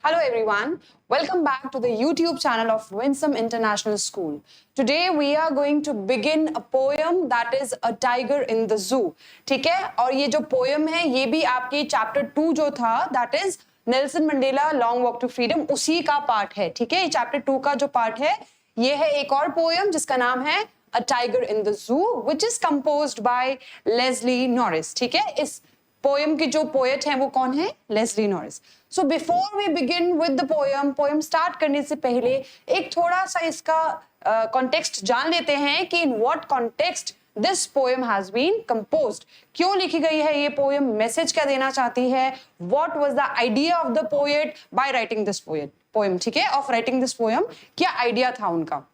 Hello everyone, welcome back to the YouTube channel of Winsome International School. Today we are going to begin a poem that is A Tiger in the Zoo. ठीक है, और ये जो poem है ये भी आपके chapter 2 जो था that is Nelson Mandela long walk to freedom उसी का पार्ट है. ठीक है, ये chapter 2 का जो पार्ट है ये है एक और poem जिसका नाम है A Tiger in the Zoo which is composed by Leslie Norris. ठीक है, इस पोएम की जो पोएट हैं वो कौन है? Leslie Norris. So before we begin with the poem start करने से पहले एक थोड़ा सा इसका कॉन्टेक्स्ट जान लेते हैं कि in what context this poem has been composed. क्यों लिखी गई है ये पोएम, मैसेज क्या देना चाहती है, what was the idea of the poet by writing this poem. ठीक है, ऑफ राइटिंग दिस पोएम क्या आइडिया था उनका.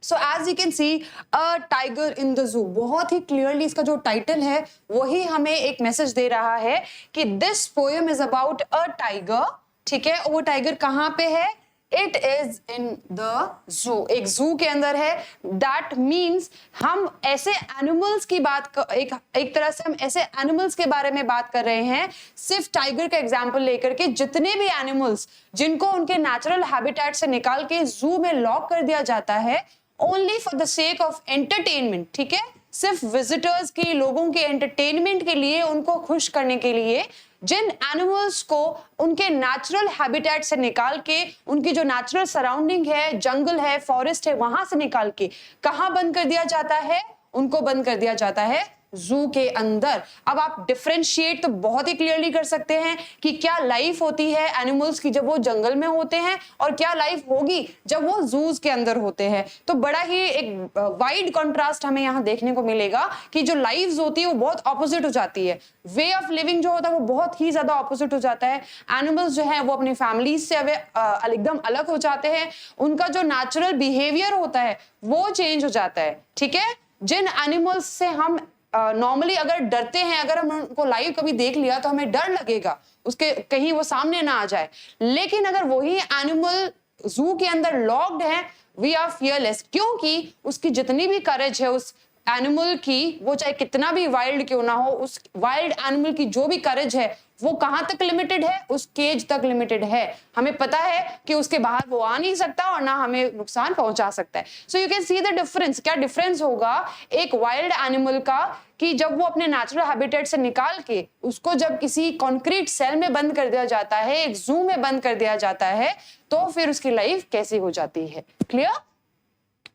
So as you can see a tiger in the zoo, बहुत ही क्लियरली इसका जो टाइटल है वही हमें एक मैसेज दे रहा है कि this poem is about a tiger. ठीक है, वो टाइगर कहाँ पे है? इट इज इन द जू, एक जू के अंदर है. दैट मीन्स हम ऐसे एनिमल्स की बात एक तरह से हम ऐसे एनिमल्स के बारे में बात कर रहे हैं सिर्फ टाइगर का एग्जांपल लेकर के. जितने भी एनिमल्स जिनको उनके नेचुरल हैबिटेट से निकाल के जू में लॉक कर दिया जाता है only for the sake of entertainment. ठीक है, सिर्फ विजिटर्स के, लोगों के एंटरटेनमेंट के लिए, उनको खुश करने के लिए, जिन एनिमल्स को उनके नेचुरल हैबिटेट से निकाल के, उनकी जो नेचुरल सराउंडिंग है, जंगल है, फॉरेस्ट है, वहां से निकाल के कहां बंद कर दिया जाता है? उनको बंद कर दिया जाता है जू के अंदर. अब आप डिफरेंशिएट तो बहुत ही क्लियरली कर सकते हैं कि क्या लाइफ होती है एनिमल्स की जब वो जंगल में होते हैं और क्या लाइफ होगी जब वो जूज के अंदर होते हैं. तो बड़ा ही एक वाइड कंट्रास्ट हमें यहाँ देखने को मिलेगा कि जो लाइफ होती है वो बहुत ऑपोजिट हो जाती है. वे ऑफ लिविंग जो होता है वो बहुत ही ज्यादा ऑपोजिट हो जाता है. एनिमल्स जो है वो अपनी फैमिली से एकदम अलग हो जाते हैं. उनका जो नेचुरल बिहेवियर होता है वो चेंज हो जाता है. ठीक है, जिन एनिमल्स से हम नॉर्मली अगर डरते हैं, अगर हम उनको लाइव कभी देख लिया तो हमें डर लगेगा उसके, कहीं वो सामने ना आ जाए. लेकिन अगर वही एनिमल जू के अंदर लॉक्ड है, वी आर फियरलेस, क्योंकि उसकी जितनी भी करेज है उस एनिमल की, वो चाहे कितना भी वाइल्ड क्यों ना हो, उस वाइल्ड एनिमल की जो भी करेज है वो कहां तक लिमिटेड है? उस केज तक लिमिटेड है. हमें पता है कि उसके बाहर वो आ नहीं सकता और ना हमें नुकसान पहुंचा सकता है. सो you can see the difference. क्या डिफरेंस होगा एक वाइल्ड एनिमल का कि जब वो अपने नेचुरल हैबिटेट से निकाल के उसको जब किसी कॉन्क्रीट सेल में बंद कर दिया जाता है, एक जू में बंद कर दिया जाता है, तो फिर उसकी लाइफ कैसी हो जाती है. Clear?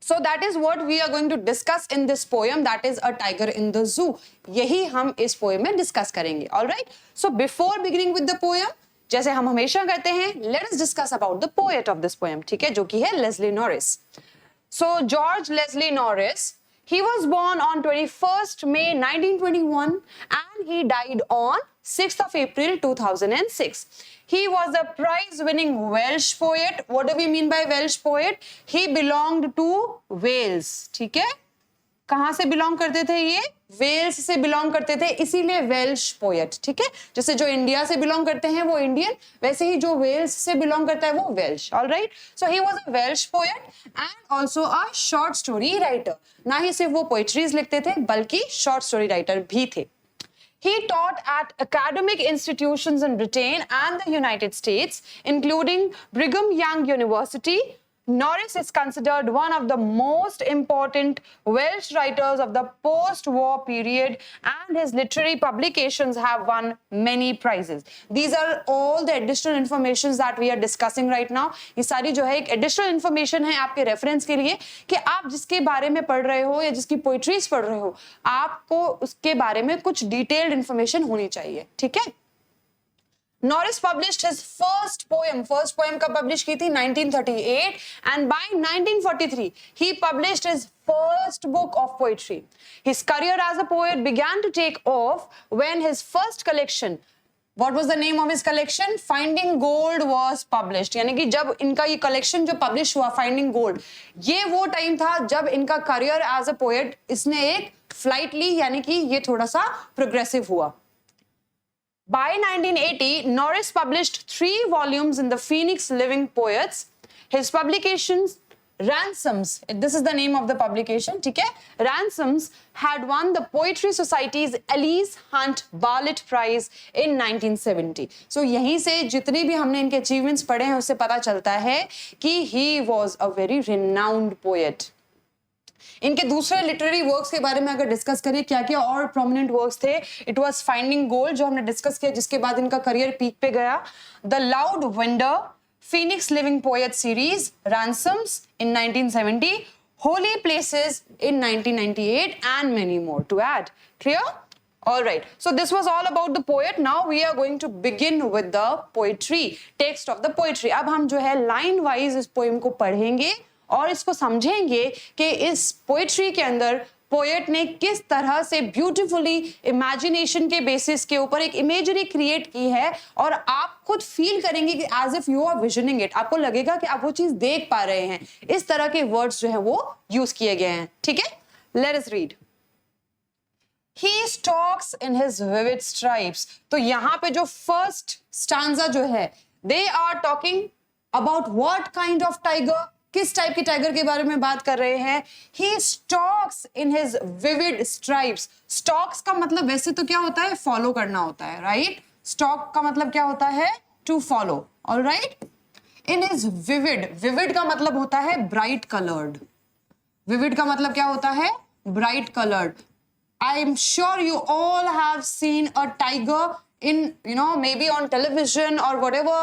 So that is what we are going to discuss in this poem, that is A Tiger in the Zoo. यही हम इस poem में discuss करेंगे. All right? So before beginning with the poem, जैसे हम हमेशा करते हैं, let us discuss about the poet of this poem. ठीक है, जो कि है Leslie Norris. So George Leslie Norris, he was born on 21st May 1921 and he died on 6th of April 2006. He was a prize-winning Welsh poet. What do we mean by Welsh poet? He belonged to Wales. ठीक है, कहां से belong करते थे ये? Wales से belong करते थे, इसीलिए वेल्श पोएट. ठीक है, जैसे जो इंडिया से बिलोंग करते हैं वो इंडियन, वैसे ही जो वेल्स से बिलोंग करता है वो Welsh. Alright, so he was a Welsh poet and also a short story writer. ना ही सिर्फ वो पोएट्रीज लिखते थे बल्कि शॉर्ट स्टोरी राइटर भी थे. He taught at academic institutions in Britain and the United States, including Brigham Young University. Norris is considered one of the most important Welsh writers of the post-war period and his literary publications have won many prizes. These are all the additional information that we are discussing right now. ये सारी जो है एक additional information है आपके reference के लिए कि आप जिसके बारे में पढ़ रहे हो या जिसकी poetries पढ़ रहे हो, आपको उसके बारे में कुछ detailed information होनी चाहिए. ठीक है? Norris published his first poem कब publish की थी? 1938, and by 1943 he published his first book of poetry. His career as a poet began to take off when his first collection, what was the name of his collection? Finding Gold was published. यानी कि जब इनका ये collection जो publish हुआ Finding Gold, ये वो time था जब इनका career as a poet इसने एक flight ली, यानी कि ये थोड़ा सा progressive हुआ. By 1980, Norris published 3 volumes in the Phoenix Living Poets. His publications Ransoms, this is the name of the publication, ठीक है? Ransoms had won the Poetry Society's Elise Hunt Bartlett Prize in 1970. So यहीं से जितने भी हमने इनके achievements पढ़े हैं उससे पता चलता है कि he was a very renowned poet. इनके दूसरे लिटरेरी वर्क्स के बारे में अगर डिस्कस करें क्या क्या और प्रोमिनेंट वर्क्स थे, इट वाज फाइंडिंग गोल्ड जो हमने डिस्कस किया, जिसके बाद इनका करियर पीक पे गया, the loud vendor, Phoenix Living Poet series, Ransoms in 1970, Holy Places in 1998, and many more to add. Clear? All right. So this was all about the poet. Now we are going to begin with the poetry, text of the poetry. अब हम जो है line wise इस poem को पढ़ेंगे और इसको समझेंगे कि इस poetry के अंदर पोएट ने किस तरह से ब्यूटीफुली इमेजिनेशन के बेसिस के ऊपर एक इमेजरी क्रिएट की है, और आप खुद फील करेंगे कि as if you are visioning it, आपको लगेगा कि आप वो चीज देख पा रहे हैं. इस तरह के वर्ड्स जो है वो यूज किए गए हैं. ठीक है, let us read. He stalks in his vivid stripes. तो यहां पे जो फर्स्ट स्टांजा जो है, they are talking about what kind of tiger, किस टाइप के टाइगर के बारे में बात कर रहे हैं. He stalks in his vivid stripes. Stalks का मतलब वैसे तो क्या होता है, फॉलो करना होता है, राइट? Stalk का मतलब क्या होता है, to follow. Alright. In his vivid, vivid का मतलब होता है ब्राइट कलर्ड. vivid का मतलब क्या होता है, bright coloured. I am sure you all have seen a tiger in, maybe on television or whatever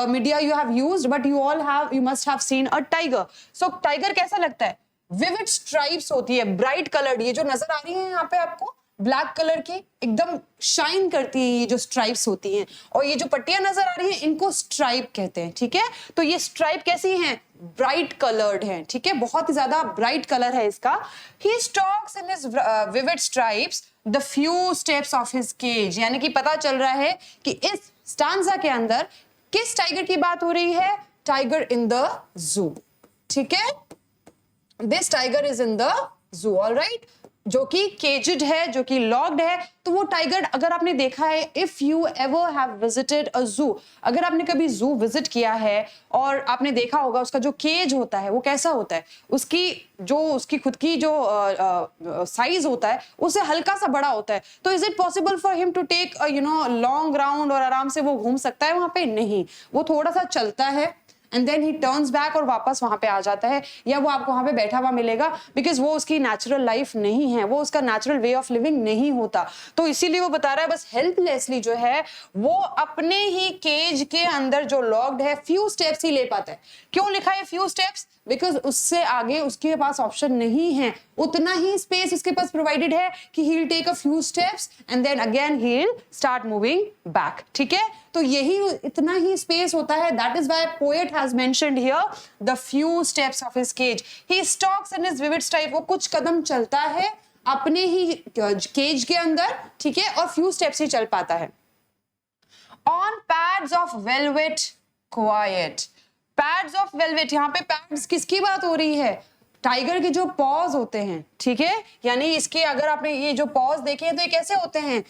media you have used, but you must have seen a tiger. So tiger कैसा लगता है, vivid stripes होती है, bright colored. ये जो नजर आ रही है यहाँ पे आपको ब्लैक कलर की, एकदम शाइन करती है ये जो स्ट्राइप्स होती हैं, और ये जो पट्टियां नजर आ रही हैं इनको स्ट्राइप कहते हैं. ठीक है, तो ये स्ट्राइप कैसी हैं, ब्राइट कलर्ड है. ठीक है, बहुत ही ज्यादा ब्राइट कलर है इसका. He stalks in his vivid stripes the few steps of his cage. यानी कि पता चल रहा है कि इस स्टांजा के अंदर किस टाइगर की बात हो रही है, टाइगर इन द जू. ठीक है, this tiger is in the जू. ऑलराइट, जो कि केज्ड है, जो कि लॉक्ड है. तो वो टाइगर, अगर आपने देखा है, if you ever have visited a जू, अगर आपने कभी जू विजिट किया है और आपने देखा होगा उसका जो केज होता है वो कैसा होता है, उसकी खुद की जो साइज होता है उससे हल्का सा बड़ा होता है. तो is it possible for him to take long round और आराम से वो घूम सकता है वहां पे? नहीं, वो थोड़ा सा चलता है and then he turns back और वापस वहां पे आ जाता है, या वो आपको वहां पे बैठा हुआ मिलेगा, बिकॉज वो उसकी नेचुरल लाइफ नहीं है, वो उसका नेचुरल वे ऑफ लिविंग नहीं होता. तो इसीलिए वो बता रहा है बस हेल्पलेसली जो है वो अपने ही केज के अंदर जो लॉक्ड है फ्यू स्टेप्स ही ले पाता है. क्यों लिखा है फ्यू स्टेप्स? बिकॉज उससे आगे उसके पास ऑप्शन नहीं है, उतना ही स्पेस उसके पास प्रोवाइडेड है कि he will take a few steps and then again he will start moving back. ठीक है, तो यही इतना ही स्पेस होता है. That is why poet has mentioned here the few steps of his cage. He stalks in his vivid stripe. वो कुछ कदम चलता है अपने ही केज के अंदर, ठीक है, और फ्यू स्टेप्स ही चल पाता है. On pads of velvet quite. Pads of velvet, यहाँ पे पैड्स किसकी बात हो रही है, टाइगर के जो पॉज होते हैं. ठीक है, यानी इसके अगर आपने ये जो पॉज देखे हैं तो ये कैसे होते हैं,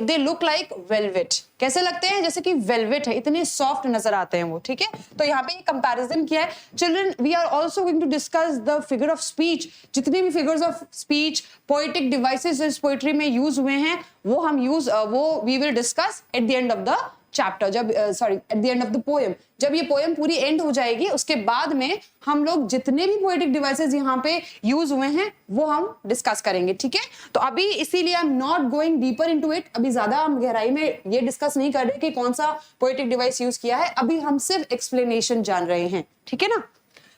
दे लुक लाइक वेलवेट. कैसे लगते हैं, जैसे कि वेलवेट है, इतने सॉफ्ट नजर आते हैं वो. ठीक है, तो यहाँ पे ये कंपैरिजन किया है. Children, we are also going to discuss the figure of speech. जितने भी figures of speech, poetic devices इस पोएट्री में यूज हुए हैं वो we will discuss at the end of the chapter, जब at the end of the poem. जब ये पोएम पूरी एंड हो जाएगी उसके बाद में हम लोग जितने भी पोएटिक डिवाइसेस यहाँ पे यूज हुए हैं वो हम डिस्कस करेंगे. ठीक है, तो अभी इसीलिए I am not going deeper into it. अभी ज्यादा हम गहराई में ये डिस्कस नहीं कर रहे कि कौन सा पोएटिक डिवाइस यूज किया है, अभी हम सिर्फ एक्सप्लेनेशन जान रहे हैं. ठीक है ना.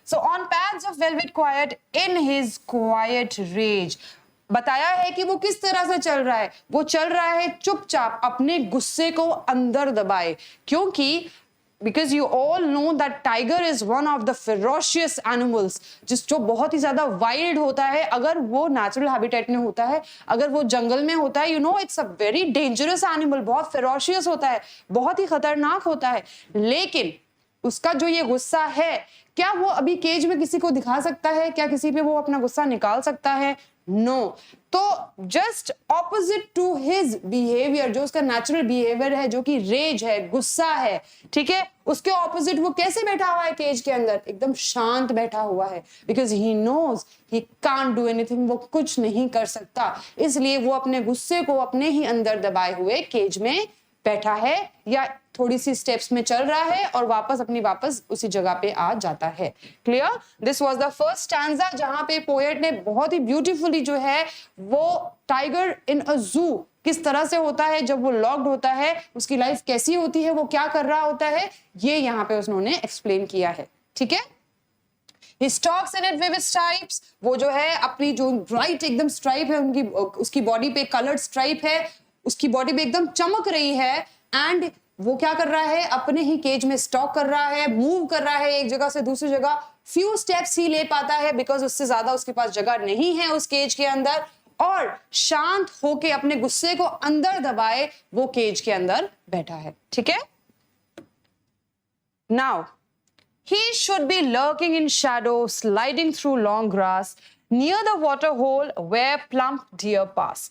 So on pads of velvet quiet in his quiet rage. बताया है कि वो किस तरह से चल रहा है, वो चल रहा है चुपचाप अपने गुस्से को अंदर दबाए. क्योंकि because you all know that tiger is one of the ferocious animals, जो बहुत ही ज्यादा वाइल्ड होता है. अगर वो नेचुरल हैबिटेट में होता है, अगर वो जंगल में होता है, it's a very dangerous animal. बहुत फेरोशियस होता है, बहुत ही खतरनाक होता है. लेकिन उसका जो ये गुस्सा है, क्या वो अभी केज में किसी को दिखा सकता है? क्या किसी पे वो अपना गुस्सा निकाल सकता है? नो। तो just opposite to his behaviour, जो उसका नेचुरल बिहेवियर है, जो कि रेज है, गुस्सा है, ठीक है, उसके ऑपोजिट वो कैसे बैठा हुआ है केज के अंदर? एकदम शांत बैठा हुआ है, because he knows he can't do anything, वो कुछ नहीं कर सकता, इसलिए वो अपने गुस्से को अपने ही अंदर दबाए हुए केज में बैठा है, या थोड़ी सी स्टेप्स में चल रहा है और वापस उसी जगह पे आ जाता है। Clear? This was the first stanza, जहां पे पोएट ने बहुत ही ब्यूटीफुली जो है वो टाइगर इन अ जू किस तरह से होता है, जब वो लॉक्ड होता है उसकी लाइफ कैसी होती है, वो क्या कर रहा होता है, ये यहाँ पे उन्होंने एक्सप्लेन किया है। ठीक है, He stalks in it vivid stripes, वो जो है अपनी जो ब्राइट एकदम स्ट्राइप है उनकी, उसकी बॉडी पे कलर्ड स्ट्राइप है, उसकी बॉडी पे एकदम चमक रही है, एंड वो क्या कर रहा है, अपने ही केज में स्टॉक कर रहा है, मूव कर रहा है एक जगह से दूसरी जगह, फ्यू स्टेप्स ही ले पाता है बिकॉज उससे ज्यादा उसके पास जगह नहीं है उस केज के अंदर, और शांत होके अपने गुस्से को अंदर दबाए वो केज के अंदर बैठा है। ठीक है, now he should be lurking in shadow, sliding through long grass near the water hole where plump deer pass.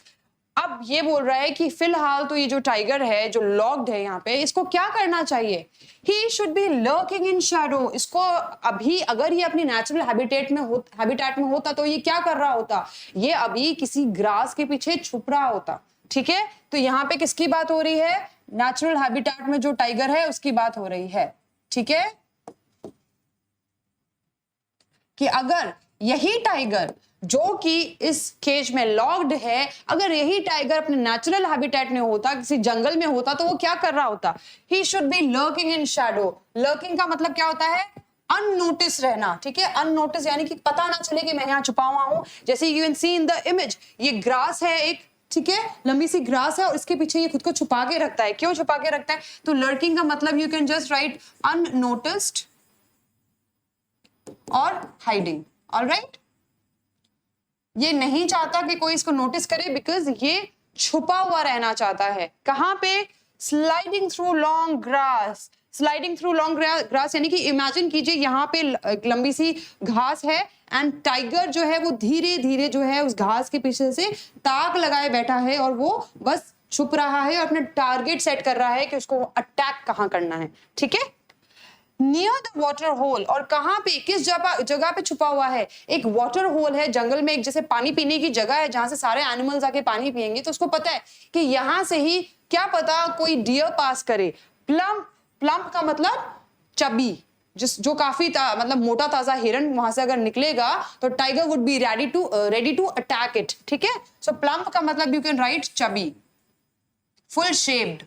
अब ये बोल रहा है कि फिलहाल तो ये जो टाइगर है जो लॉक्ड है यहाँ पे, इसको क्या करना चाहिए? He should be lurking in shadow. इसको अभी अगर ये अपनी नेचुरल हैबिटेट में होता तो ये क्या कर रहा होता? ये अभी किसी ग्रास के पीछे छुप रहा होता। ठीक है, तो यहाँ पे किसकी बात हो रही है? नेचुरल हैबिटेट में जो टाइगर है उसकी बात हो रही है। ठीक है, कि अगर यही टाइगर जो कि इस केज में लॉक्ड है, अगर यही टाइगर अपने नेचुरल हैबिटेट में होता, किसी जंगल में होता, तो वो क्या कर रहा होता? He should be lurking in Shadow. Lurking का मतलब क्या होता है? अननोटिस रहना। ठीक है, अननोटिस यानी कि पता ना चले कि मैं यहाँ छुपा हुआ हूं। जैसे you can C in the image, ये ग्रास है एक, ठीक है, लंबी सी ग्रास है और इसके पीछे ये खुद को छुपा के रखता है। क्यों छुपा के रखता है? तो लर्किंग का मतलब you can just right unnoticed और हाइडिंग। ऑलराइट, ये नहीं चाहता कि कोई इसको नोटिस करे बिकॉज ये छुपा हुआ रहना चाहता है। कहां पे? Sliding through long grass. Sliding through long grass यानी कि इमेजिन कीजिए यहाँ पे लंबी सी घास है एंड टाइगर जो है वो धीरे धीरे जो है उस घास के पीछे से ताक लगाए बैठा है और वो बस छुप रहा है और अपना टारगेट सेट कर रहा है कि उसको अटैक कहाँ करना है। ठीक है, नियर द वाटर होल, और कहां पे, किस जगह पे छुपा हुआ है? एक वाटर होल है जंगल में, एक जैसे पानी पीने की जगह है जहां से सारे एनिमल्स आके पानी पिएंगे, तो उसको पता है कि यहां से ही क्या पता कोई डियर पास करे। प्लम्प, प्लम्प का मतलब चबी, जो काफी मतलब मोटा ताजा हिरन वहां से अगर निकलेगा तो tiger would be ready to attack it. ठीक है, सो प्लम्प का मतलब you can write chubby, full shaped.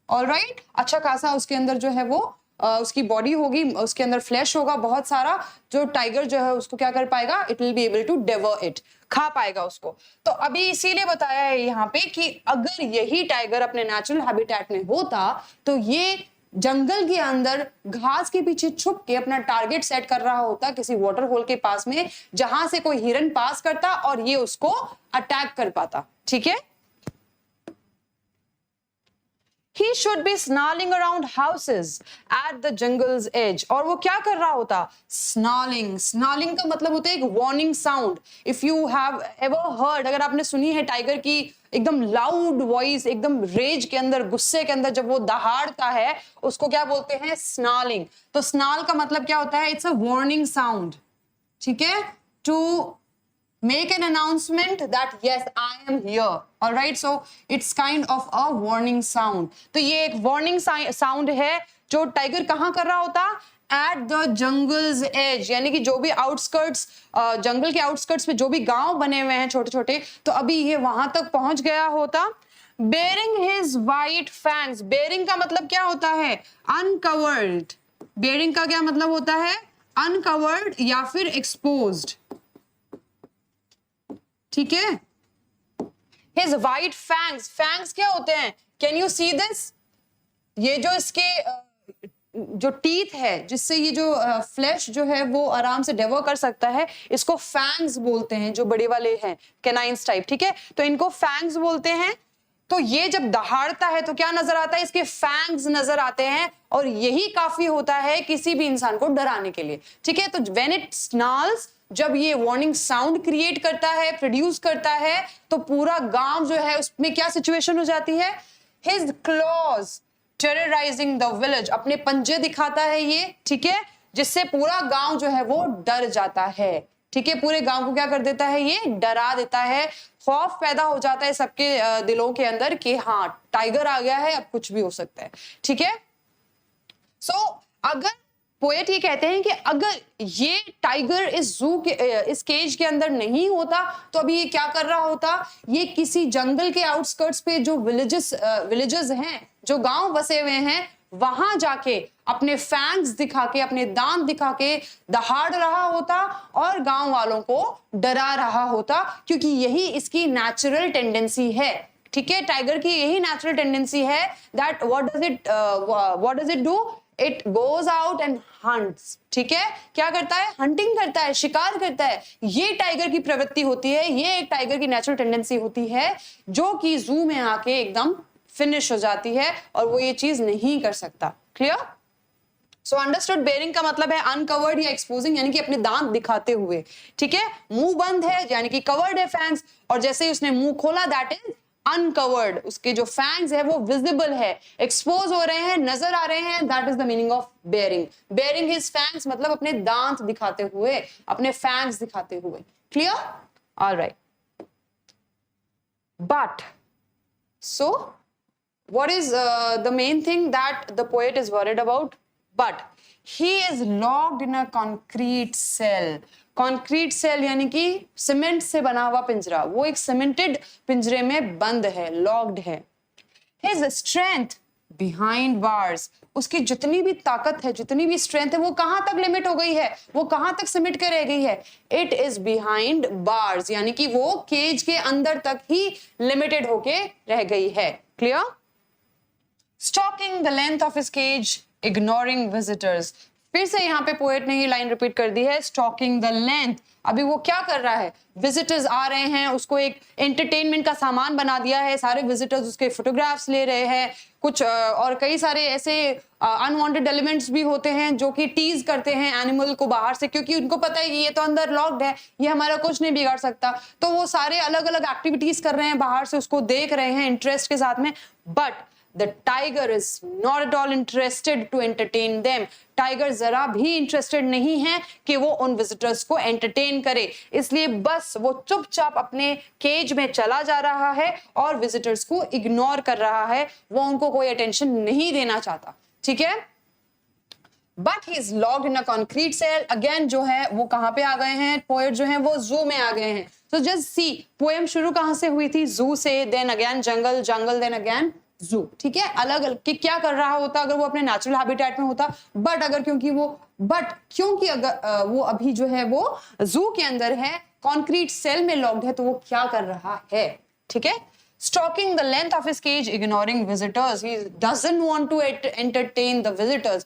Alright, अच्छा खासा उसके अंदर जो है वो उसकी बॉडी होगी, उसके अंदर फ्लैश होगा बहुत सारा, जो टाइगर जो है उसको क्या कर पाएगा? It will be able to devour it, खा पाएगा उसको। तो अभी इसीलिए बताया है यहाँ पे कि अगर यही टाइगर अपने नेचुरल हैबिटेट में होता तो ये जंगल के अंदर घास के पीछे छुप के अपना टारगेट सेट कर रहा होता किसी वाटर होल के पास में, जहां से कोई हिरन पास करता और ये उसको अटैक कर पाता। ठीक है, He should be snarling around houses at the jungle's edge. और वो क्या कर रहा होता? Snarling. Snarling का मतलब होता है एक warning sound. If you have ever heard, अगर आपने सुनी है टाइगर की एकदम लाउड वॉइस, एकदम रेज के अंदर, गुस्से के अंदर जब वो दहाड़ता है, उसको क्या बोलते हैं? स्नार्लिंग। तो स्नार्ल का मतलब क्या होता है? It's a warning sound. ठीक है, to make an announcement that yes I am here. all right, so it's kind of a warning sound. तो ये एक warning sound है जो टाइगर कहाँ कर रहा होता? at the jungle's edge, यानी कि जो भी आउटस्कर्ट्स, जंगल के आउटस्कर्ट्स में जो भी गांव बने हुए हैं छोटे छोटे, तो अभी ये वहां तक पहुंच गया होता। bearing his white fangs, bearing का मतलब क्या होता है? uncovered. bearing का क्या मतलब होता है? uncovered या फिर exposed। ठीक है, his white fangs, fangs क्या होते हैं? Can you see this? ये जो इसके जो टीथ है जिससे ये जो फ्लैश जो है वो आराम से डेवर कर सकता है, इसको फैंग्स बोलते हैं, जो बड़े वाले हैं कैनाइंस टाइप। ठीक है, तो इनको फैंग्स बोलते हैं। तो ये जब दहाड़ता है तो क्या नजर आता है, इसके फैंग्स नजर आते हैं, और यही काफी होता है किसी भी इंसान को डराने के लिए, ठीक है। तो व्हेन इट स्नॉल्स, जब ये वार्निंग साउंड क्रिएट करता है, प्रोड्यूस करता है, तो पूरा गांव जो है उसमें क्या सिचुएशन हो जाती है, his clause terrorising the village, अपने पंजे दिखाता है ये, ठीक है, जिससे पूरा गांव जो है वो डर जाता है, ठीक है। पूरे गांव को क्या कर देता है, ये डरा देता है, खौफ पैदा हो जाता है सबके दिलों के अंदर कि हाँ टाइगर आ गया है, अब कुछ भी हो सकता है, ठीक है। सो अगर पोएट ये कहते हैं कि अगर ये टाइगर इस जू के इस केज के अंदर नहीं होता तो अभी ये क्या कर रहा होता, ये किसी जंगल के आउटस्कर्ट्स पे जो विलेजेस हैं, जो गांव बसे हुए हैं, वहां जाके अपने फैंग्स दिखा के, अपने दांत दिखा के दहाड़ रहा होता और गांव वालों को डरा रहा होता, क्योंकि यही इसकी नेचुरल टेंडेंसी है, ठीक है। टाइगर की यही नेचुरल टेंडेंसी है that what does it do, it goes out and hunts, ठीक है। क्या करता है, हंटिंग करता है, शिकार करता है। ये टाइगर की प्रवृत्ति होती है, ये एक टाइगर की नेचुरल टेंडेंसी होती है, जो कि जू में आके एकदम फिनिश हो जाती है और वो ये चीज नहीं कर सकता। क्लियर? सो अंडरस्टूड, बेयरिंग का मतलब है अनकवर्ड या एक्सपोजिंग, यानी कि अपने दांत दिखाते हुए, ठीक है। मुंह बंद है यानी कि कवर्ड है फैंग्स, और जैसे ही उसने मुंह खोला दैट इज अनकवर्ड, उसके जो फैंग्स है वो विजिबल है, एक्सपोज हो रहे हैं, नजर आ रहे हैं, that is the meaning of bearing. Bearing his fangs मतलब अपने दांत दिखाते हुए, अपने फैंग्स दिखाते हुए। Clear? Alright, but so what is the main thing that the poet is worried about? But he is locked in a concrete cell. concrete cell यानी कि सीमेंट से बना हुआ पिंजरा, वो एक सीमेंटेड पिंजरे में बंद है, लॉक्ड है। His strength behind bars, उसकी जितनी भी ताकत है, जितनी भी स्ट्रेंथ है, वो कहां तक लिमिट हो गई है, वो कहां तक सिमट कर रह गई है, इट इज बिहाइंड बार्स, यानी कि वो केज के अंदर तक ही लिमिटेड होके रह गई है। Clear? Stalking the length of his cage, ignoring visitors. फिर से यहाँ पे पोएट ने ही लाइन रिपीट कर दी है, स्टॉकिंग द लेंथ। अभी वो क्या कर रहा है, विजिटर्स आ रहे हैं, उसको एक एंटरटेनमेंट का सामान बना दिया है, सारे विजिटर्स उसके फोटोग्राफ्स ले रहे हैं, कुछ और कई सारे ऐसे अनवांटेड एलिमेंट्स भी होते हैं जो कि टीज करते हैं एनिमल को बाहर से, क्योंकि उनको पता है कि ये तो अंदर लॉक्ड है, ये हमारा कुछ नहीं बिगाड़ सकता, तो वो सारे अलग अलग एक्टिविटीज कर रहे हैं, बाहर से उसको देख रहे हैं इंटरेस्ट के साथ में। But The tiger is not at all interested to entertain them. Tiger जरा भी इंटरेस्टेड नहीं है कि वो उन विजिटर्स को एंटरटेन करे, इसलिए बस वो चुपचाप अपने केज में चला जा रहा है और विजिटर्स को इग्नोर कर रहा है, वो उनको कोई अटेंशन नहीं देना चाहता, ठीक है। But he is locked in a concrete cell. Again जो है वो कहां पे आ गए हैं, पोएट जो है वो जू में आ गए हैं। तो जस्ट सी, पोएम शुरू कहां से हुई थी, जू से, देन अगेन जंगल, जंगल देन अगेन जू, ठीक है। अलग अलग कि क्या कर रहा होता अगर वो अपने नेचुरल हैबिटेट में होता, बट क्योंकि अगर वो अभी जो है वो जू के अंदर है, कॉन्क्रीट सेल में लॉक्ड है, तो वो क्या कर रहा है, ठीक है। Stalking the length of his cage, ignoring visitors. He doesn't want to entertain the visitors.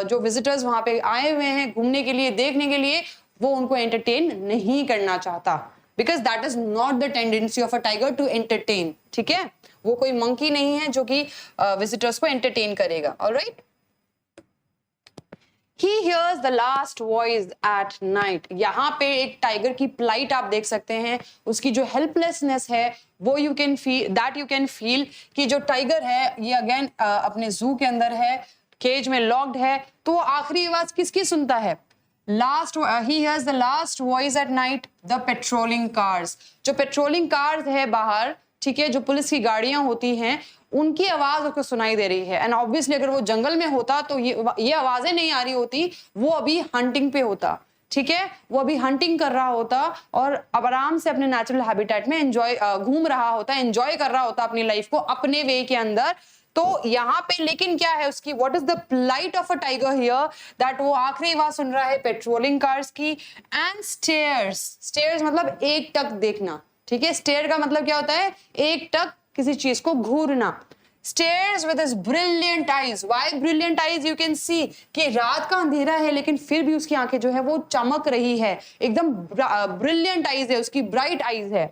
जो visitors वहां पे आए हुए हैं घूमने के लिए, देखने के लिए, वो उनको entertain नहीं करना चाहता, because that is not the tendency of a tiger to entertain, ठीक है। वो कोई मंकी नहीं है जो कि विजिटर्स को एंटरटेन करेगा। Alright, He hears the last voice at night. यहाँ पे एक टाइगर की प्लाइट आप देख सकते हैं, उसकी जो हेल्पलेसनेस है वो यू कैन फील कि जो टाइगर है ये अगेन अपने जू के अंदर है, केज में लॉक्ड है, तो वो आखिरी आवाज किसकी सुनता है, he hears the last voice at night, the patrolling cars. जो पेट्रोलिंग कार्स है बाहर, ठीक है, जो पुलिस की गाड़ियां होती हैं, उनकी आवाज उसको सुनाई दे रही है। एंड ऑब्वियसली अगर वो जंगल में होता तो ये आवाजें नहीं आ रही होती, वो अभी हंटिंग पे होता, ठीक है, वो अभी हंटिंग कर रहा होता और अब आराम से अपने नेचुरल हैबिटेट में घूम रहा होता, एंजॉय कर रहा होता अपनी लाइफ को अपने वे के अंदर। तो यहाँ पे लेकिन क्या है उसकी, what is the plight of a tiger here, that वो आखिरी आवाज सुन रहा है पेट्रोलिंग कार्स की। एंड स्टेयर्स मतलब एक टक देखना, ठीक है। स्टेयर का मतलब क्या होता है, एक टक किसी चीज को घूरना। Stares with his brilliant eyes. Why brilliant eyes? You can see कि रात का अंधेरा है लेकिन फिर भी उसकी आंखें जो है वो चमक रही है, एकदम brilliant eyes है उसकी, bright eyes है।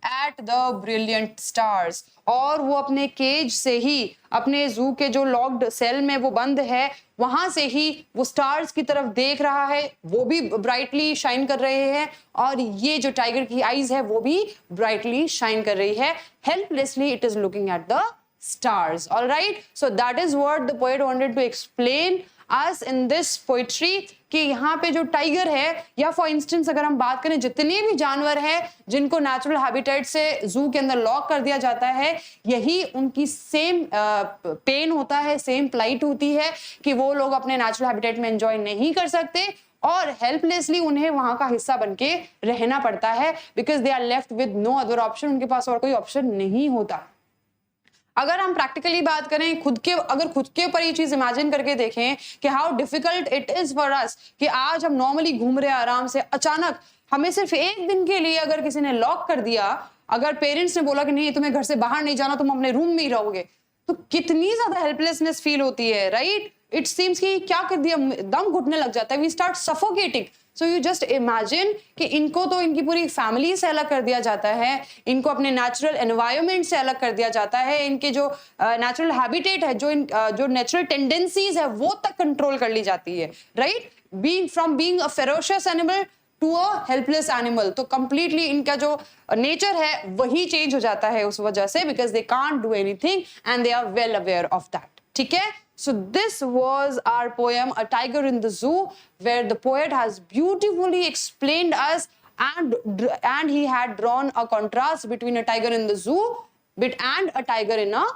at the brilliant stars, और वो अपने केज से ही, अपने जू के जो लॉक्ड सेल में वो बंद है, वहां से ही वो स्टार्स की तरफ देख रहा है, वो भी ब्राइटली शाइन कर रहे हैं, और ये जो टाइगर की आईज है वो भी ब्राइटली शाइन कर रही है. Helplessly it is looking at the stars. All right, so that is what the poet wanted to explain us in this poetry, कि यहाँ पे जो टाइगर है, या फॉर इंस्टेंस अगर हम बात करें जितने भी जानवर हैं जिनको नेचुरल हैबिटेट से जू के अंदर लॉक कर दिया जाता है, यही उनकी सेम पेन होता है, सेम प्लाइट होती है कि वो लोग अपने नेचुरल हैबिटेट में एंजॉय नहीं कर सकते और हेल्पलेसली उन्हें वहां का हिस्सा बनके रहना पड़ता है, because they are left with no other option. उनके पास और कोई ऑप्शन नहीं होता. अगर हम प्रैक्टिकली बात करें, खुद के ऊपर ये चीज इमेजिन करके देखें कि how difficult it is for us, कि आज हम नॉर्मली घूम रहे हैं आराम से, अचानक हमें सिर्फ एक दिन के लिए अगर किसी ने लॉक कर दिया, अगर पेरेंट्स ने बोला कि नहीं तुम्हें घर से बाहर नहीं जाना, तुम अपने रूम में ही रहोगे, तो कितनी ज्यादा हेल्पलेसनेस फील होती है, राइट? इट सीम्स कि क्या कर दिया, दम घुटने लग जाता है, we start suffocating. So you just imagine कि इनको तो इनकी पूरी फैमिली से अलग कर दिया जाता है, इनको अपने नेचुरल एनवायरनमेंट से अलग कर दिया जाता है, इनके जो नेचुरल हैबिटेट है, जो नेचुरल टेंडेंसीज है वो तक कंट्रोल कर ली जाती है, right? From being a ferocious animal to a helpless animal, तो कंप्लीटली इनका जो नेचर है वही चेंज हो जाता है उस वजह से, because they can't do anything and they are well aware of that. ठीक है? So this was our poem, A Tiger in the Zoo, where the poet has beautifully explained us and he had drawn a contrast between a tiger in the zoo and a tiger in a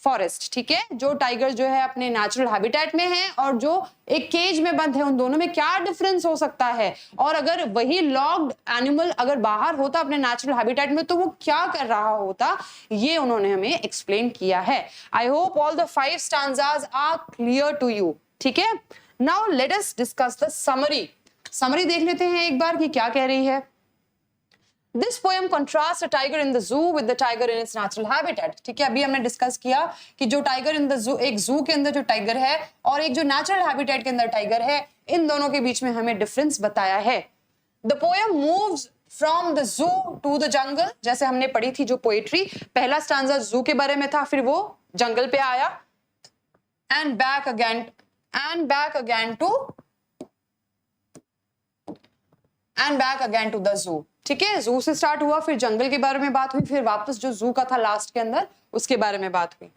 forest. ठीक है? जो tiger जो है अपने natural habitat में है और जो एक केज में बंद है, उन दोनों में क्या डिफरेंस हो सकता है, और अगर वही लॉक्ड एनिमल अगर बाहर होता अपने नेचुरल हैबिटेट में तो वो क्या कर रहा होता, ये उन्होंने हमें एक्सप्लेन किया है. I hope all the 5 stanzas are clear to you. ठीक है? Now let us discuss the summary देख लेते हैं एक बार कि क्या कह रही है. This poem contrasts a tiger in the zoo with the tiger in its natural habitat. ठीक है? अभी हमने डिस्कस किया कि जो टाइगर इन द जू, एक जू के अंदर जो टाइगर है और एक जो नेचुरल हैबिटेट के अंदर टाइगर है, इन दोनों के बीच में हमें डिफरेंस बताया है. The poem moves from the zoo to the jungle. जैसे हमने पढ़ी थी जो पोएट्री, पहला स्टांजा जू के बारे में था, फिर वो जंगल पे आया, and back again to the zoo. ठीक है? जू से स्टार्ट हुआ, फिर जंगल के बारे में बात हुई, फिर वापस जो जू का था लास्ट के अंदर उसके बारे में बात हुई.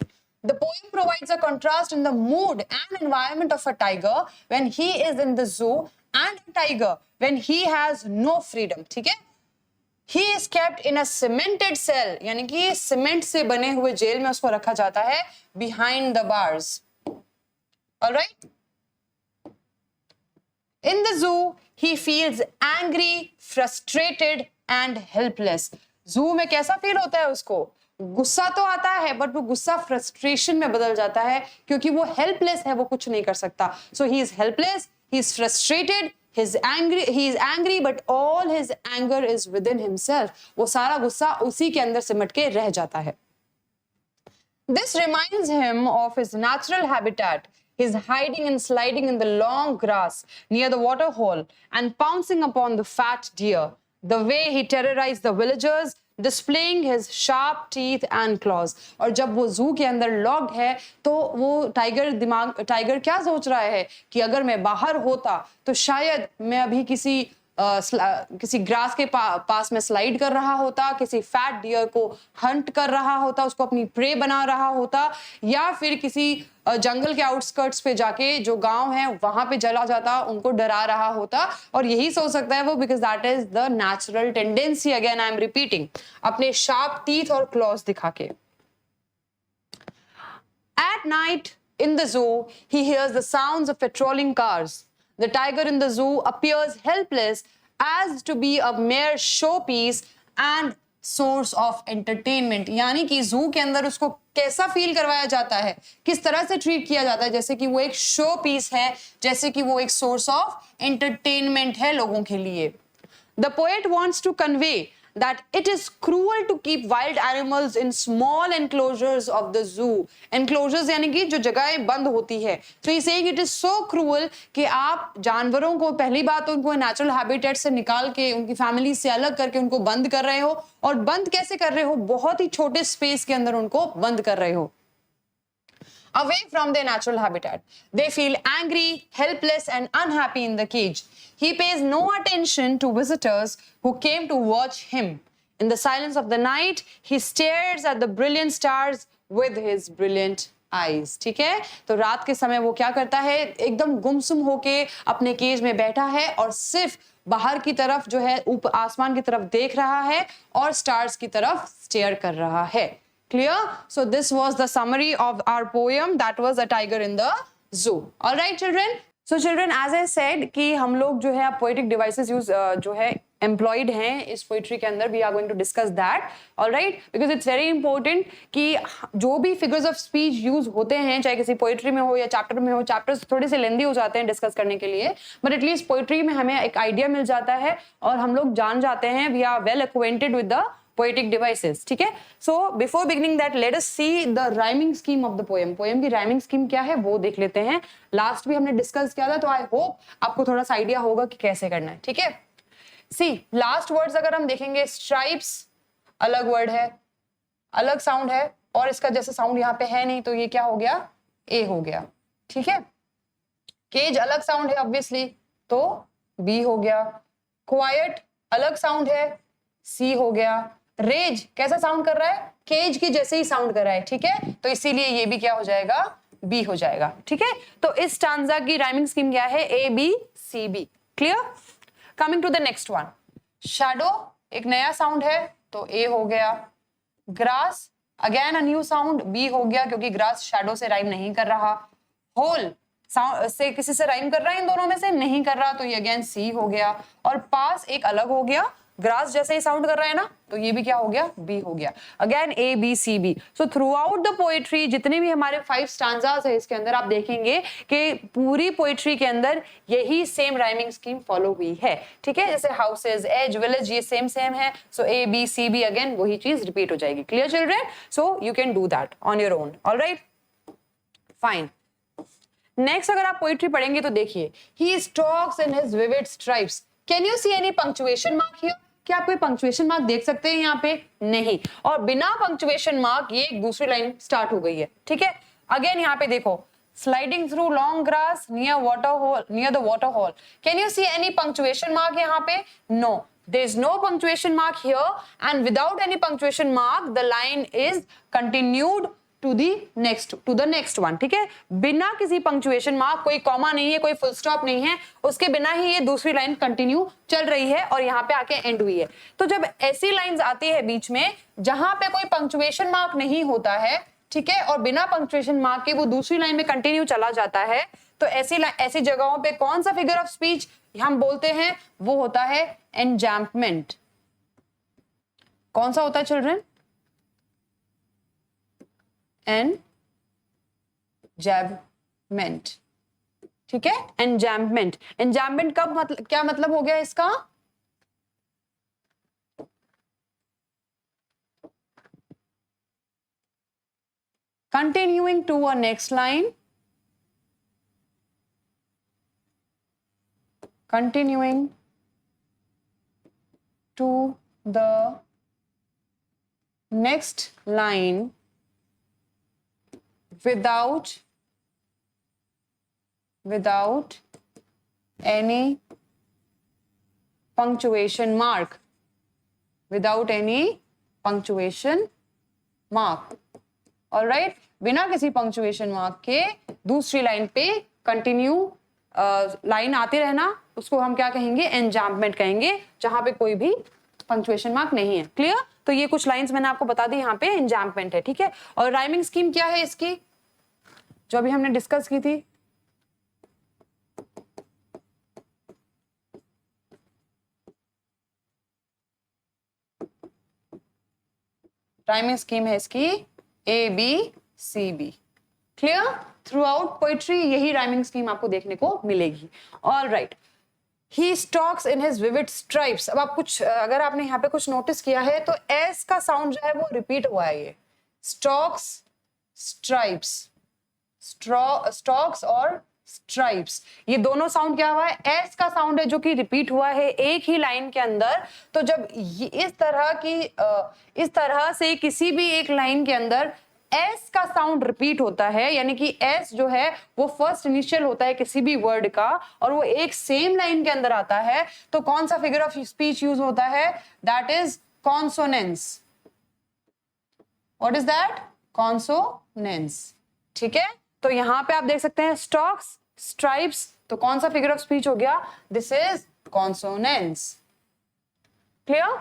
The poem provides a contrast in the mood and environment of a tiger when he is in the zoo and a tiger when he has no freedom. ठीक है? He is kept in a cemented cell, यानी कि cement से बने हुए jail में उसको रखा जाता है, behind the bars. All right? In the zoo, he feels angry, frustrated and helpless. Zoo में कैसा फील होता है उसको? गुस्सा तो आता है, बट वो गुस्सा फ्रस्ट्रेशन में बदल जाता है क्योंकि वो हेल्पलेस है, वो कुछ नहीं कर सकता. So he is helpless, he is frustrated, he is angry, but all his anger is within himself. वो सारा गुस्सा उसी के अंदर सिमट के रह जाता है. This reminds him of his natural habitat. He's hiding and sliding in the long grass near the water hole and pouncing upon the fat deer. The way he terrorized the villagers, displaying his sharp teeth and claws. और जब वो जू के अंदर locked है तो वो tiger क्या सोच रहा है कि अगर मैं बाहर होता तो शायद मैं अभी किसी ग्रास के पास में स्लाइड कर रहा होता, किसी फैट डियर को हंट कर रहा होता, उसको अपनी प्रे बना रहा होता, या फिर किसी जंगल के आउटस्कर्ट्स पे जाके जो गांव है वहां पे चला जाता, उनको डरा रहा होता. और यही सोच सकता है वो, because that is the natural tendency. Again I am repeating, अपने शार्प टीथ और क्लॉज दिखा के. At night in the zoo, he hears the sounds of patrolling cars. The tiger in the zoo appears helpless as to be a mere showpiece and source of entertainment. यानी कि जू के अंदर उसको कैसा फील करवाया जाता है, किस तरह से ट्रीट किया जाता है, जैसे कि वो एक शो पीस है, जैसे कि वो एक सोर्स ऑफ एंटरटेनमेंट है लोगों के लिए. The poet wants to convey that it is cruel to keep wild animals in small enclosures of the zoo. Enclosures यानी कि जो जगहें बंद होती है. So he's saying it is so cruel कि आप जानवरों को पहली बात तो उनको नेचुरल हैबिटेट से निकाल के उनकी फैमिली से अलग करके उनको बंद कर रहे हो. और बंद कैसे कर रहे हो? बहुत ही छोटे स्पेस के अंदर उनको बंद कर रहे हो. Away from their natural habitat. They feel angry, helpless, and unhappy in the cage. He pays no attention to visitors who came to watch him. In the silence of the night, he stares at the brilliant stars with his brilliant eyes. ठीक है? तो रात के समय वो क्या करता है? एकदम गुमसुम होके अपने केज में बैठा है और सिर्फ बाहर की तरफ जो है ऊपर आसमान की तरफ देख रहा है और स्टार्स की तरफ स्टेयर कर रहा है. Clear? So this was the summary of our poem that was A Tiger in the Zoo. All right, children? So children, as I said कि हम लोग जो है poetic devices use जो है employed हैं इस poetry के अंदर. We are going to discuss that. All right? Because it's very important कि जो भी figures of speech use होते हैं चाहे किसी poetry में हो या chapter में हो, chapters थोड़े से lengthy हो जाते हैं discuss करने के लिए, but at least poetry में हमें एक idea मिल जाता है और हम लोग जान जाते हैं. We are well acquainted with the poetic devices. ठीक है? So before beginning that, let us see the rhyming scheme of the poem. Poem की rhyming scheme क्या है वो देख लेते हैं. Last भी हमने discuss किया था तो I hope आपको थोड़ा सा idea होगा कि कैसे करना है. ठीक है? See, last words अगर हम देखेंगे, stripes अलग word है, अलग sound है और इसका जैसे sound यहाँ पे है नहीं तो ये क्या हो गया? A हो गया. ठीक है? Cage अलग sound है obviously तो B हो गया. Quiet अलग sound है, C हो गया. रेज कैसा साउंड कर रहा है? केज की जैसे ही साउंड कर रहा है. ठीक है? तो इसीलिए ये भी क्या हो जाएगा? बी हो जाएगा. ठीक है? तो इस स्टांजा की राइमिंग स्कीम क्या है? A B C B. Clear? Coming to the next one. Shadow एक नया साउंड है तो ए हो गया. Grass again a new sound, B हो गया क्योंकि ग्रास शैडो से राइम नहीं कर रहा. होल साउंड से किसी से राइम कर रहा है, इन दोनों में से नहीं कर रहा तो ये अगेन सी हो गया. और पास एक अलग हो गया, ग्रास जैसे ही साउंड कर रहा है ना तो ये भी क्या हो गया? बी हो गया. Again A B C B. So throughout the poetry जितने भी हमारे 5 स्टांजास है इसके अंदर आप देखेंगे कि पूरी पोएट्री के अंदर यही सेम राइमिंग स्कीम फॉलो हुई है. ठीक है? जैसे हाउसेज, एज, विलेज ये सेम सेम है. So A B C B again वही चीज रिपीट हो जाएगी. Clear children? So you can do that on your own. Alright, fine. Next अगर आप पोएट्री पढ़ेंगे तो देखिए, he stalks in his vivid stripes. Can you see any punctuation mark here? क्या आप कोई पंक्चुएशन मार्क देख सकते हैं यहाँ पे? नहीं. और बिना पंक्चुएशन मार्क ये एक दूसरी लाइन स्टार्ट हो गई है. ठीक है? अगेन यहाँ पे देखो, sliding through long grass near water hole, near the water hole. Can you see any punctuation mark यहाँ पे? No, there is no punctuation mark here, and without any punctuation mark the line is continued to the next one. ठीक है? बिना किसी punctuation mark, कोई comma नहीं है, कोई फुल स्टॉप नहीं है, उसके बिना ही ये दूसरी लाइन कंटिन्यू चल रही है और यहाँ पे आके एंड हुई है. तो जब ऐसी लाइंस आती है बीच में जहां पे कोई पंक्चुएशन मार्क नहीं होता है, ठीक है, और बिना पंक्चुएशन मार्क के वो दूसरी लाइन में कंटिन्यू चला जाता है, तो ऐसी जगहों पे कौन सा फिगर ऑफ स्पीच हम बोलते हैं? वो होता है एनजैम्पमेंट. कौन सा होता है चिल्ड्रन? एनजैम्पमेंट. ठीक है? एनजैम्पमेंट. एनजैम्पमेंट कब मतलब क्या मतलब हो गया इसका? Continuing to a next line, continuing to the next line without any punctuation mark. Without any punctuation mark. All right? बिना किसी punctuation mark के दूसरी लाइन पे कंटिन्यू लाइन आते रहना, उसको हम क्या कहेंगे? एनजैम्पमेंट कहेंगे, जहां पे कोई भी पंक्चुएशन मार्क नहीं है. क्लियर? तो ये कुछ लाइंस मैंने आपको बता दी, यहाँ पे एनजैम्पमेंट है. ठीक है? और राइमिंग स्कीम क्या है इसकी, जो अभी हमने डिस्कस की थी? राइमिंग स्कीम है इसकी A B C B. Clear? Throughout poetry यही राइमिंग स्कीम आपको देखने को मिलेगी. All right. He stalks in his vivid stripes. अब आप कुछ अगर आपने यहाँ पे कुछ नोटिस किया है तो एस का साउंड जो है वो रिपीट हुआ है। ये स्टॉक्स, स्ट्राइप्स, स्टॉक्स और स्ट्राइप्स, ये दोनों साउंड क्या हुआ है, एस का साउंड है जो कि रिपीट हुआ है एक ही लाइन के अंदर। तो जब इस तरह से किसी भी एक लाइन के अंदर एस का साउंड रिपीट होता है, यानी कि एस जो है वो फर्स्ट इनिशियल होता है किसी भी वर्ड का और वो एक सेम लाइन के अंदर आता है, तो कौन सा फिगर ऑफ स्पीच यूज होता है, that is consonance. What is that, consonance. ठीक है, तो यहां पे आप देख सकते हैं स्टॉक्स, स्ट्राइप्स, तो कौन सा फिगर ऑफ स्पीच हो गया, this is consonance. Clear?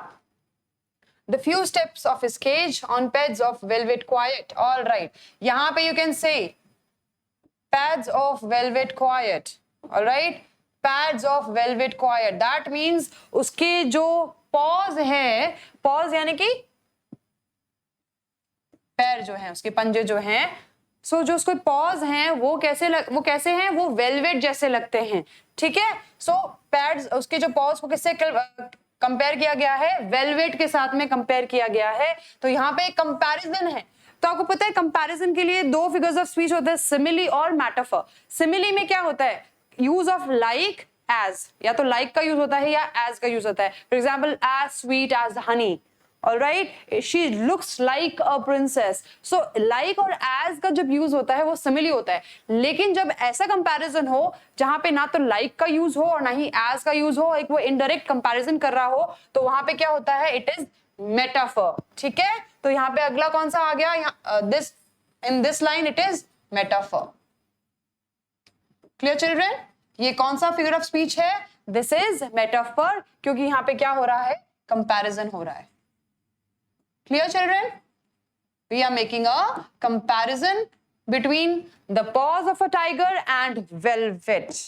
The few steps of his cage on pads of velvet quiet. All right. यहाँ पे you can say pads of velvet quiet. All right. Pads of velvet quiet. That means उसके जो paws है, paws यानी कि पैर जो हैं, उसके पंजे जो हैं, सो जो उसके paws हैं वो कैसे हैं, वो velvet जैसे लगते हैं। ठीक है, सो पैड्स, उसके जो paws को किससे कंपेयर किया गया है, वेलवेट के साथ में कंपेयर किया गया है। तो यहाँ पे एक कंपैरिजन है। तो आपको पता है कंपैरिजन के लिए दो फिगर्स ऑफ स्पीच होते हैं, सिमिली और मेटाफर। सिमिली में क्या होता है, यूज ऑफ लाइक एज, या तो लाइक का यूज होता है या एज का यूज होता है। For example, as sweet as honey, alright, she looks like a princess. So like और एज का जब यूज होता है वो सिमिली होता है, लेकिन जब ऐसा कंपैरिजन हो जहां पे ना तो लाइक का यूज हो और ना ही एज का यूज हो, एक वो इनडायरेक्ट कंपैरिजन कर रहा हो, तो वहां पे क्या होता है, इट इज मेटाफर। ठीक है, तो यहाँ पे अगला कौन सा आ गया, this, in this line it is metaphor. Clear children? ये कौन सा फिगर ऑफ स्पीच है, दिस इज मेटाफर, क्योंकि यहाँ पे क्या हो रहा है, कंपैरिजन हो रहा है। Clear children? We are making a comparison between the paws of a tiger and velvet.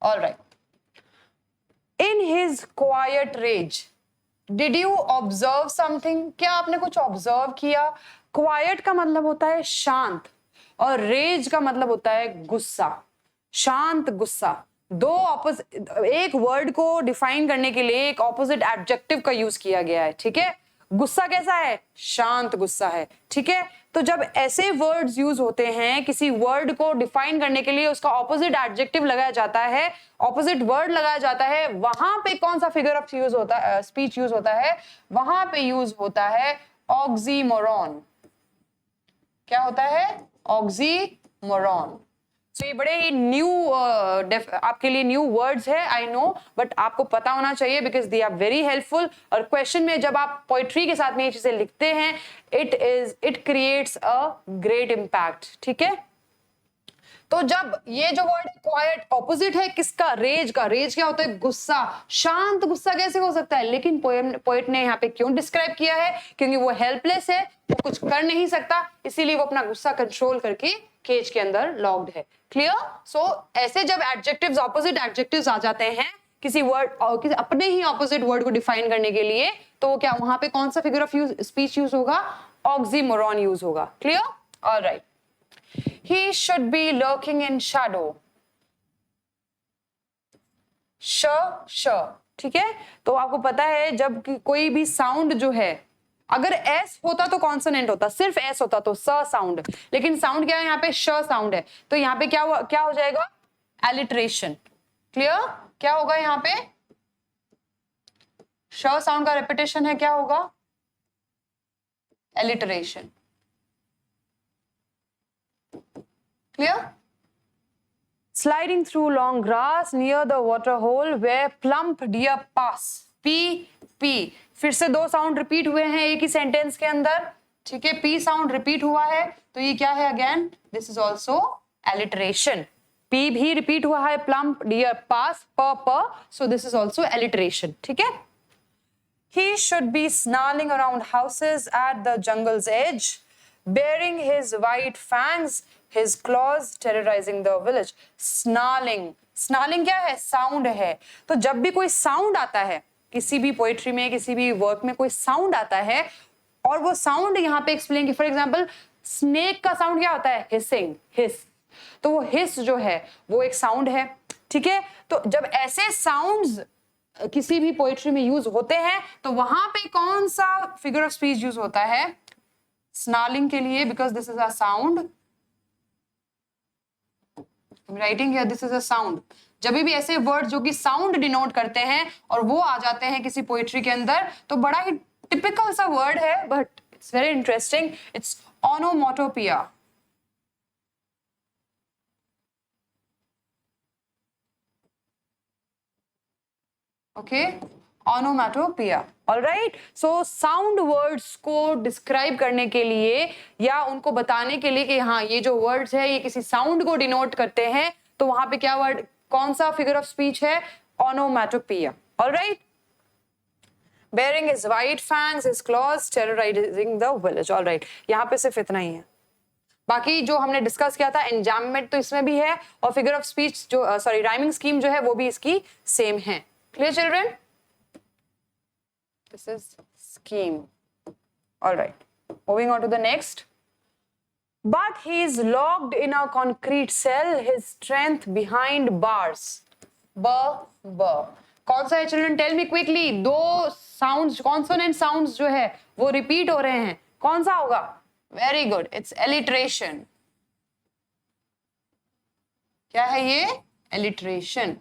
All right. In his quiet rage, did you observe something? क्या आपने कुछ observe किया? Quiet का मतलब होता है शांत और rage का मतलब होता है गुस्सा, शांत गुस्सा। दो ऑपोजिट, एक वर्ड को डिफाइन करने के लिए एक ऑपोजिट एडजेक्टिव का यूज किया गया है। ठीक है, गुस्सा कैसा है, शांत गुस्सा है। ठीक है, तो जब ऐसे वर्ड्स यूज होते हैं, किसी वर्ड को डिफाइन करने के लिए उसका ऑपोजिट एडजेक्टिव लगाया जाता है, ऑपोजिट वर्ड लगाया जाता है, वहां पे कौन सा फिगर ऑफ यूज होता है, स्पीच यूज होता है, वहां पे यूज होता है ऑक्सीमोरॉन। क्या होता है, ऑक्सीमोरॉन। तो ये बड़े ही न्यू आपके लिए न्यू वर्ड्स है, आई नो, बट आपको पता होना चाहिए because they are very helpful. और क्वेश्चन में जब आप पोएट्री के साथ में ये चीजें लिखते हैं, it creates a great impact. ठीक है, तो जब ये जो वर्ड है क्वाइट, ऑपोजिट है किसका, रेज का। रेज क्या होता है, गुस्सा। शांत गुस्सा कैसे हो सकता है, लेकिन पोएट ने यहाँ पे क्यों डिस्क्राइब किया है, क्योंकि वो हेल्पलेस है, वो कुछ कर नहीं सकता, इसीलिए वो अपना गुस्सा कंट्रोल करके केज के अंदर लॉक्ड है। क्लियर? सो ऐसे जब एडजेक्टिव्स, ऑपोजिट एडजेक्टिव्स आ जाते हैं किसी वर्ड और किसी अपने ही ऑपोजिट वर्ड को डिफाइन करने के लिए, तो क्या वहां पे कौन सा फिगर ऑफ स्पीच यूज होगा, ऑक्सीमोरॉन यूज होगा। Clear? Alright. He should be lurking in shadow. ठीक है, तो आपको पता है जब कोई भी साउंड जो है, अगर एस होता तो कॉन्सोनेंट होता, सिर्फ एस होता तो स साउंड, लेकिन साउंड क्या है यहाँ पे, श साउंड है, तो यहाँ पे क्या हो जाएगा, एलिट्रेशन। क्लियर? क्या होगा यहाँ पे, श साउंड का रेपिटेशन है, क्या होगा, alliteration. Clear? Sliding through long grass near the water hole where plump deer pass. P. फिर से दो साउंड रिपीट हुए हैं एक ही सेंटेंस के अंदर। ठीक है, P साउंड रिपीट हुआ है, तो ये क्या है, again this is also alliteration. P भी रिपीट हुआ है, plump deer pass, प, so this is also alliteration. ठीक है, he should be snarling around houses at the jungle's edge, bearing his white fangs, his claws terrorizing the village. Snarling क्या है, sound है। तो जब भी कोई साउंड आता है, किसी भी पोएट्री में, किसी भी वर्क में कोई साउंड आता है, और वो साउंड यहाँ पे एक्सप्लेन की, फॉर एग्जाम्पल स्नेक का साउंड क्या होता है? हिसिंग, हिस। तो वो हिस जो है वो एक साउंड है, ठीक है। तो जब ऐसे साउंड्स किसी भी पोएट्री में यूज होते हैं तो वहां पे कौन सा फिगर ऑफ स्पीच यूज होता है? स्नार्लिंग के लिए, because this is a sound. Writing here this is a sound. जब भी ऐसे वर्ड जो कि साउंड डिनोट करते हैं और वो आ जाते हैं किसी पोएट्री के अंदर, तो बड़ा ही टिपिकल सा वर्ड है, but it's very interesting. It's onomatopoeia. Okay, onomatopoeia. Alright, so sound words को डिस्क्राइब करने के लिए या उनको बताने के लिए कि हाँ ये जो वर्ड्स है ये किसी साउंड को डिनोट करते हैं, तो वहां पे क्या वर्ड, कौन सा फिगर ऑफ स्पीच है? Onomatopoeia. Alright, bearing his white fangs, his claws, terrorizing the village. Alright, यहाँ पे सिर्फ इतना ही है। बाकी जो हमने डिस्कस किया था एंजाममेंट तो इसमें भी है, और फिगर ऑफ स्पीच जो सॉरी राइमिंग स्कीम जो है वो भी इसकी सेम है। Clear children? This is scheme. Alright, moving on to the next. But he is locked in a concrete cell, his strength behind bars. B, B. कौन सा है चिल्ड्रन? Tell me quickly. दो साउंड्स, कॉन्सोनेंट साउंड्स जो है वो repeat हो रहे हैं, कौन सा होगा? Very good, it's alliteration. क्या है ये? Alliteration.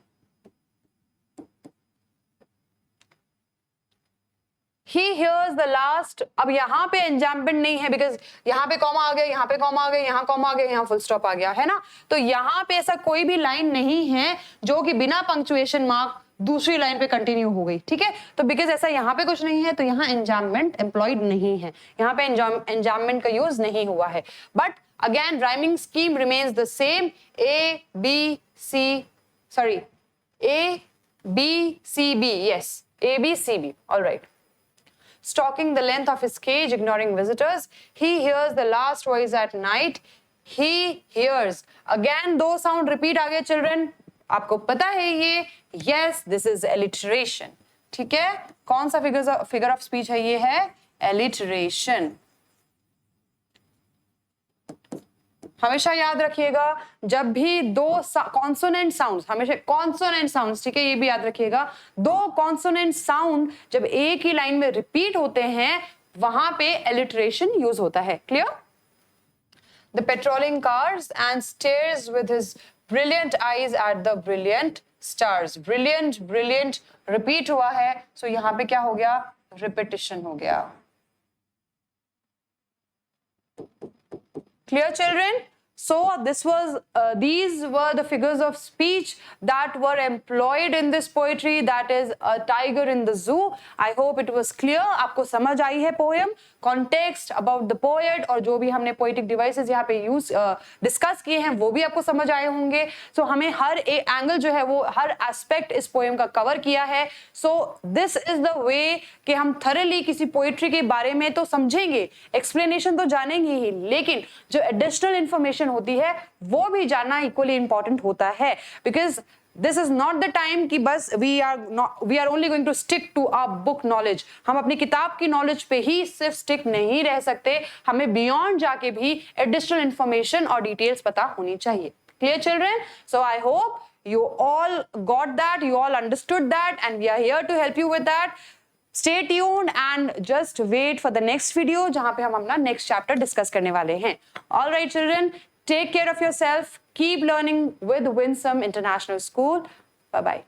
He hears the last। अब यहाँ पे एंजाम्पमेंट नहीं है, बिकॉज यहाँ पे कॉमा आ गया, यहाँ पे कॉमा आ गया, यहाँ कॉमा आ गया, यहाँ फुल स्टॉप आ गया, है ना। तो यहाँ पे ऐसा कोई भी लाइन नहीं है जो कि बिना पंक्चुएशन मार्क दूसरी लाइन पे कंटिन्यू हो गई, ठीक है। तो बिकॉज ऐसा यहाँ पे कुछ नहीं है तो यहाँ एंजाम्पमेंट एम्प्लॉयड नहीं है, यहाँ पे एंजाम्पमेंट का यूज नहीं हुआ है। But again rhyming scheme remains the same. A B C, sorry A B C B, yes A B C B. Alright, stalking the length of his cage, ignoring visitors. He hears the last voice at night. He hears. Again, दो sound repeat आ गए children. आपको पता है ये? Yes, this is alliteration. ठीक है? कौन सा figure of speech है? ये है alliteration. हमेशा याद रखिएगा, जब भी दो कॉन्सोनेंट साउंड्स, हमेशा कॉन्सोनेंट साउंड्स, ठीक है, ये भी याद रखिएगा, दो कॉन्सोनेंट साउंड जब एक ही लाइन में रिपीट होते हैं वहां पे एलिट्रेशन यूज होता है। Clear? The patrolling cars and stairs with his brilliant eyes at the brilliant stars. Brilliant, brilliant repeat हुआ है, सो यहां पे क्या हो गया? रिपीटिशन हो गया। Clear children? So these were the figures of speech that were employed in this poetry, that is a tiger in the zoo. I hope it was clear. आपको समझ आई है poem, context about the poet, और जो भी हमने poetic devices यहाँ पे discuss किए हैं वो भी आपको समझ आए होंगे। So हमें हर एक angle जो है वो हर aspect इस poem का cover किया है। So this is the way कि हम thoroughly किसी poetry के बारे में तो समझेंगे, explanation तो जानेंगे ही, लेकिन जो additional information होती है वो भी जानना इक्वली इंपॉर्टेंट होता है। Because this is not the time कि बस we are only going to stick to our book knowledge. हम अपनी किताब की नॉलेज पे ही सिर्फ स्टिक नहीं रह सकते, हमें बियॉन्ड जाके भी एडिशनल इंफॉर्मेशन और डिटेल्स पता होनी चाहिए। Clear children? So I hope you all got that, you all understood that, and we are here to help you with that. Stay tuned and just wait for the next video जहां पे हम अपना next chapter discuss करने वाले हैं। All right children, take care of yourself, keep learning with Winsome International School. Bye bye.